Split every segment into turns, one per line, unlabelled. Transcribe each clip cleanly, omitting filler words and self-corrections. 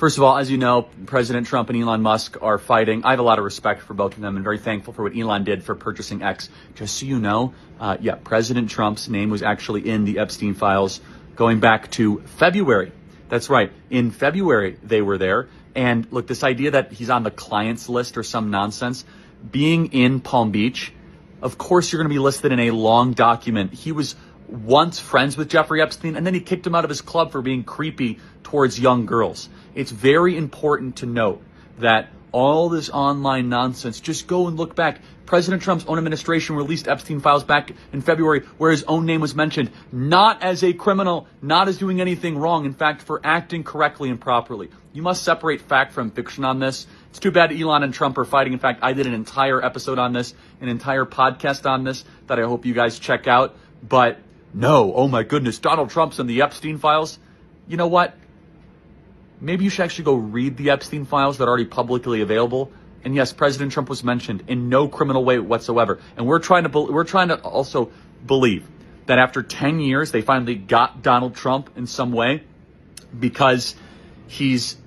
First of all, as you know, President Trump and Elon Musk are fighting. I have a lot of respect for both of them and very thankful for what Elon did for purchasing X. Just so you know, President Trump's name was actually in the Epstein files going back to February. That's right. In February, they were there. And look, this idea that he's on the clients list or some nonsense, being in Palm Beach, of course you're going to be listed in a long document. He was once friends with Jeffrey Epstein, and then he kicked him out of his club for being creepy towards young girls. It's very important to note that all this online nonsense, just go and look back. President Trump's own administration released Epstein files back in February where his own name was mentioned, not as a criminal, not as doing anything wrong, in fact, for acting correctly and properly. You must separate fact from fiction on this. It's too bad Elon and Trump are fighting. In fact, I did an entire episode on this, an entire podcast on this that I hope you guys check out. But no, oh my goodness, Donald Trump's in the Epstein files. You know what? Maybe you should actually go read the Epstein files that are already publicly available. And yes, President Trump was mentioned in no criminal way whatsoever. And we're trying to also believe that after 10 years, they finally got Donald Trump in some way because he's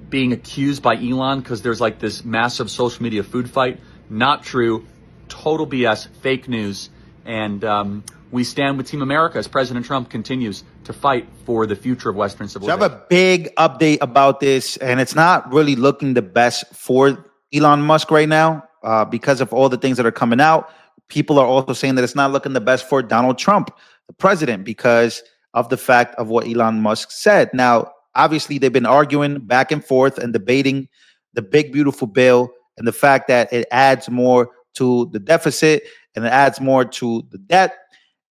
being accused by Elon because there's like this massive social media food fight. Not true. Total BS, fake news. And we stand with Team America as President Trump continues to fight for the future of Western civilization.
So I have a big update about this, and it's not really looking the best for Elon Musk right now because of all the things that are coming out. People are also saying that it's not looking the best for Donald Trump, the president, because of the fact of what Elon Musk said. Now, obviously, they've been arguing back and forth and debating the big, beautiful bill and the fact that it adds more to the deficit and it adds more to the debt.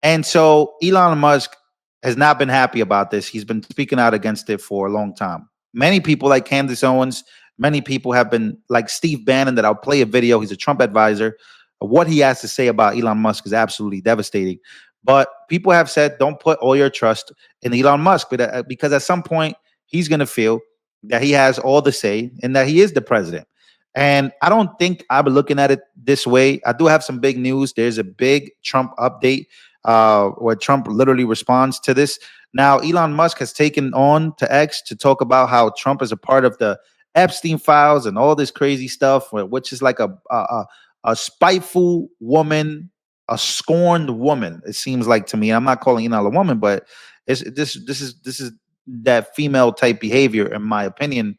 And so Elon Musk has not been happy about this. He's been speaking out against it for a long time. Many people like Candace Owens, many people have been like Steve Bannon, that I'll play a video. He's a Trump advisor. What he has to say about Elon Musk is absolutely devastating. But people have said, don't put all your trust in Elon Musk, because at some point he's going to feel that he has all the say and that he is the president. And I don't think I've been looking at it this way. I do have some big news. There's a big Trump update where Trump literally responds to this. Now, Elon Musk has taken on to X to talk about how Trump is a part of the Epstein files and all this crazy stuff, which is like a spiteful woman, a scorned woman. It seems like to me. I'm not calling Elon a woman, but this is that female type behavior, in my opinion.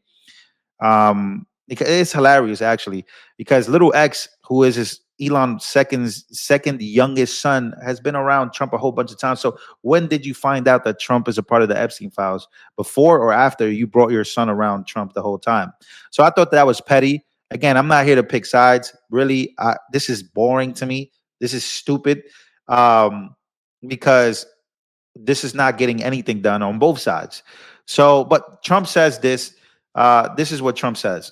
It's hilarious actually, because little X, who is his Elon's second youngest son, has been around Trump a whole bunch of times. So when did you find out that Trump is a part of the Epstein files? Before or after you brought your son around Trump the whole time? So I thought that was petty. Again, I'm not here to pick sides. Really, this is boring to me. This is stupid because this is not getting anything done on both sides. So, but Trump says this. This is what Trump says.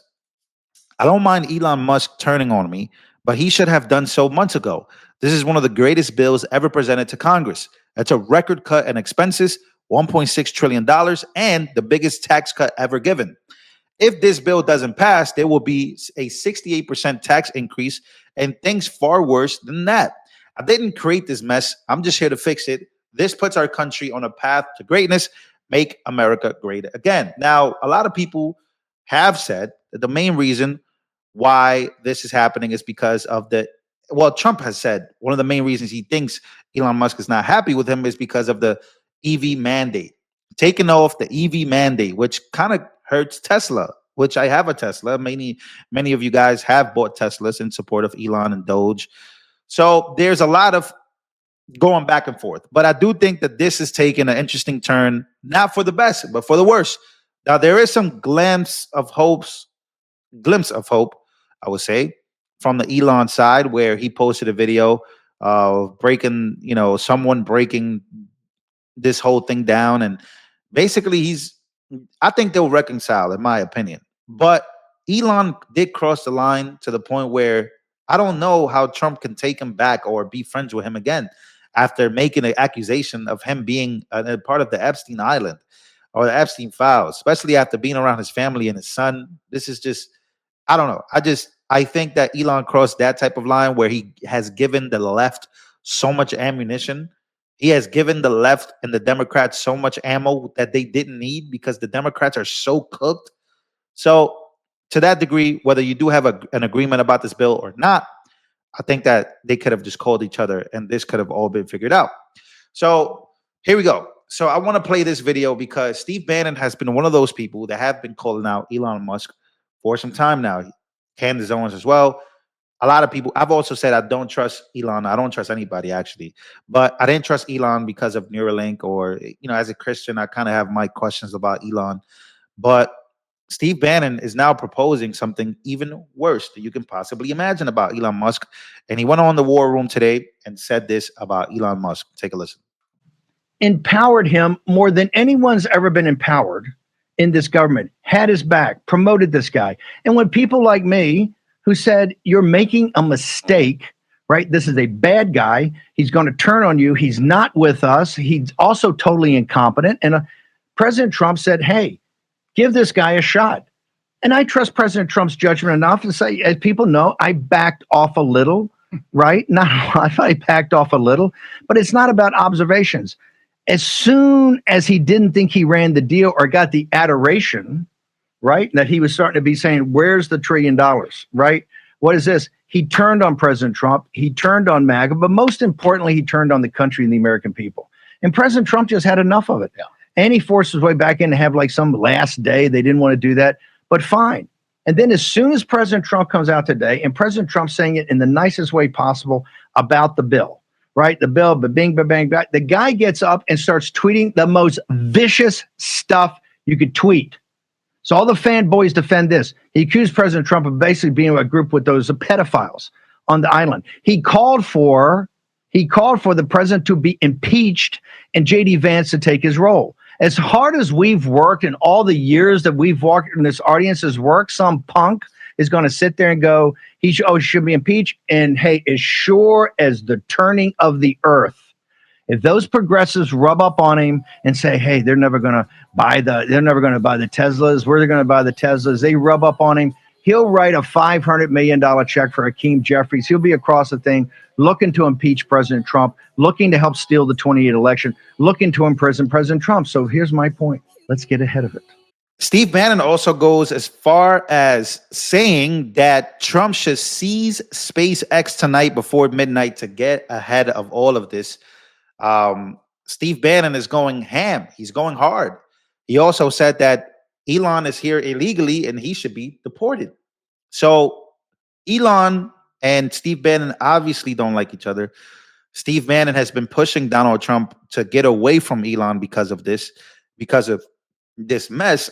I don't mind Elon Musk turning on me, but he should have done so months ago. This is one of the greatest bills ever presented to Congress. That's a record cut in expenses, $1.6 trillion, and the biggest tax cut ever given. If this bill doesn't pass, there will be a 68% tax increase and things far worse than that. I didn't create this mess. I'm just here to fix it. This puts our country on a path to greatness. Make America great again. Now, a lot of people have said that the main reason why this is happening is because of Trump has said one of the main reasons he thinks Elon Musk is not happy with him is because of the EV mandate. Taking off the EV mandate, which kind of hurts Tesla, which I have a Tesla. Many of you guys have bought Teslas in support of Elon and Doge. So there's a lot of going back and forth. But I do think that this is taking an interesting turn, not for the best, but for the worse. Now, there is some glimpse of hope, I would say, from the Elon side, where he posted a video of someone breaking this whole thing down. And basically I think they'll reconcile, in my opinion. But Elon did cross the line to the point where I don't know how Trump can take him back or be friends with him again after making an accusation of him being a part of the Epstein Island or the Epstein files, especially after being around his family and his son. This is just, I don't know. I think that Elon crossed that type of line where he has given the left so much ammunition. He has given the left and the Democrats so much ammo that they didn't need, because the Democrats are so cooked. So to that degree, whether you do have an agreement about this bill or not, I think that they could have just called each other and this could have all been figured out. So here we go. So I want to play this video because Steve Bannon has been one of those people that have been calling out Elon Musk for some time now. Candace Owens as well. A lot of people, I've also said I don't trust Elon. I don't trust anybody actually, but I didn't trust Elon because of Neuralink, or, as a Christian, I kind of have my questions about Elon. But Steve Bannon is now proposing something even worse that you can possibly imagine about Elon Musk. And he went on the War Room today and said this about Elon Musk. Take a listen.
Empowered him more than anyone's ever been empowered in this government, had his back, promoted this guy. And when people like me who said, you're making a mistake, right? This is a bad guy. He's going to turn on you. He's not with us. He's also totally incompetent. And President Trump said, hey, give this guy a shot. And I trust President Trump's judgment enough to say, as people know, I backed off a little, right? Not a lot, I backed off a little, but it's not about observations. As soon as he didn't think he ran the deal or got the adoration, right, that he was starting to be saying, where's the $1 trillion, right? What is this? He turned on President Trump. He turned on MAGA, but most importantly, he turned on the country and the American people. And President Trump just had enough of it. Yeah. And he forced his way back in to have like some last day. They didn't want to do that, but fine. And then as soon as President Trump comes out today, and President Trump saying it in the nicest way possible about the bill, right? The bill, bing, bang, bang. The guy gets up and starts tweeting the most vicious stuff you could tweet. So all the fanboys defend this. He accused President Trump of basically being a group with those pedophiles on the island. He called for the president to be impeached and J.D. Vance to take his role. As hard as we've worked in all the years that we've worked in this audience's work, some punk is going to sit there and go, he should be impeached. And hey, as sure as the turning of the earth, if those progressives rub up on him and say, hey, they're never going to buy the Teslas, we're going to buy the Teslas, they rub up on him, he'll write a $500 million check for Hakeem Jeffries. He'll be across the thing looking to impeach President Trump, looking to help steal the 28 election, looking to imprison President Trump. So here's my point. Let's get ahead of it.
Steve Bannon also goes as far as saying that Trump should seize SpaceX tonight before midnight to get ahead of all of this. Steve Bannon is going ham. He's going hard. He also said that Elon is here illegally and he should be deported. So Elon and Steve Bannon obviously don't like each other. Steve Bannon has been pushing Donald Trump to get away from Elon because of this mess.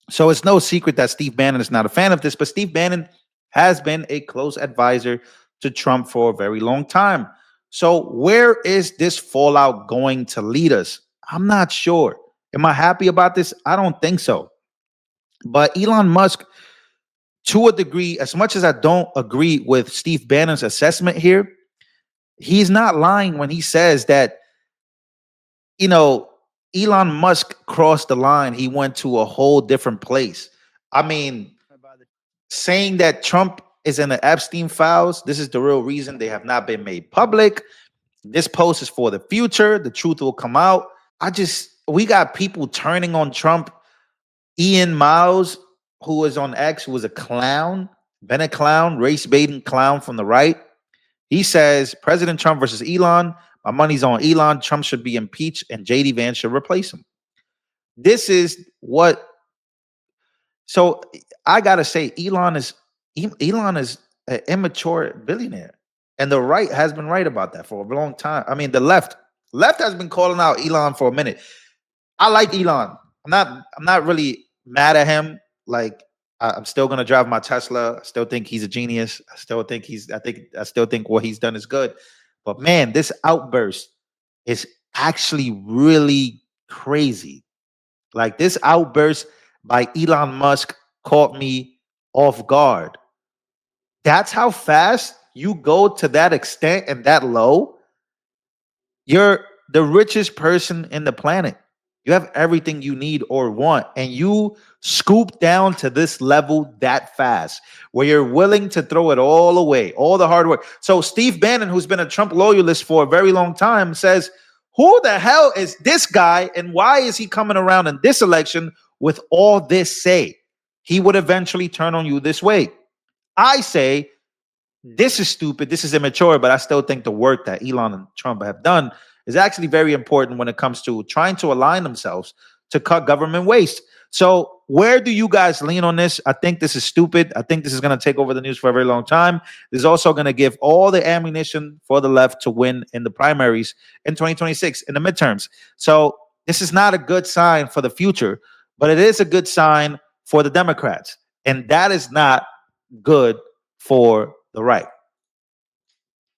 So it's no secret that Steve Bannon is not a fan of this, but Steve Bannon has been a close advisor to Trump for a very long time. So where is this fallout going to lead us? I'm not sure. Am I happy about this? I don't think so. But Elon Musk, to a degree, as much as I don't agree with Steve Bannon's assessment here, he's not lying when he says that, Elon Musk crossed the line. He went to a whole different place. I mean, saying that Trump is in the Epstein files, this is the real reason they have not been made public. This post is for the future. The truth will come out. We got people turning on Trump. Ian Miles, who was on X, who was a clown, been a clown, race-baiting clown from the right. He says, President Trump versus Elon. My money's on Elon. Trump should be impeached and J.D. Vance should replace him. This is what... So I got to say, Elon is an immature billionaire. And the right has been right about that for a long time. I mean, the left has been calling out Elon for a minute. I like Elon. I'm not really mad at him. Like, I'm still gonna drive my Tesla. I still think he's a genius. I still think what he's done is good. But man, this outburst is actually really crazy. Like, this outburst by Elon Musk caught me off guard. That's how fast you go to that extent and that low. You're the richest person in the planet. You have everything you need or want, and you scoop down to this level that fast, where you're willing to throw it all away, all the hard work. So Steve Bannon, who's been a Trump loyalist for a very long time, says, who the hell is this guy, and why is he coming around in this election with all this say? he would eventually turn on you this way. I say this is stupid, this is immature, but I still think the work that Elon and Trump have done is actually very important when it comes to trying to align themselves to cut government waste. So where do you guys lean on this? I think this is stupid. I think this is going to take over the news for a very long time. This is also going to give all the ammunition for the left to win in the primaries in 2026, in the midterms. So this is not a good sign for the future, but it is a good sign for the Democrats. And that is not good for the right.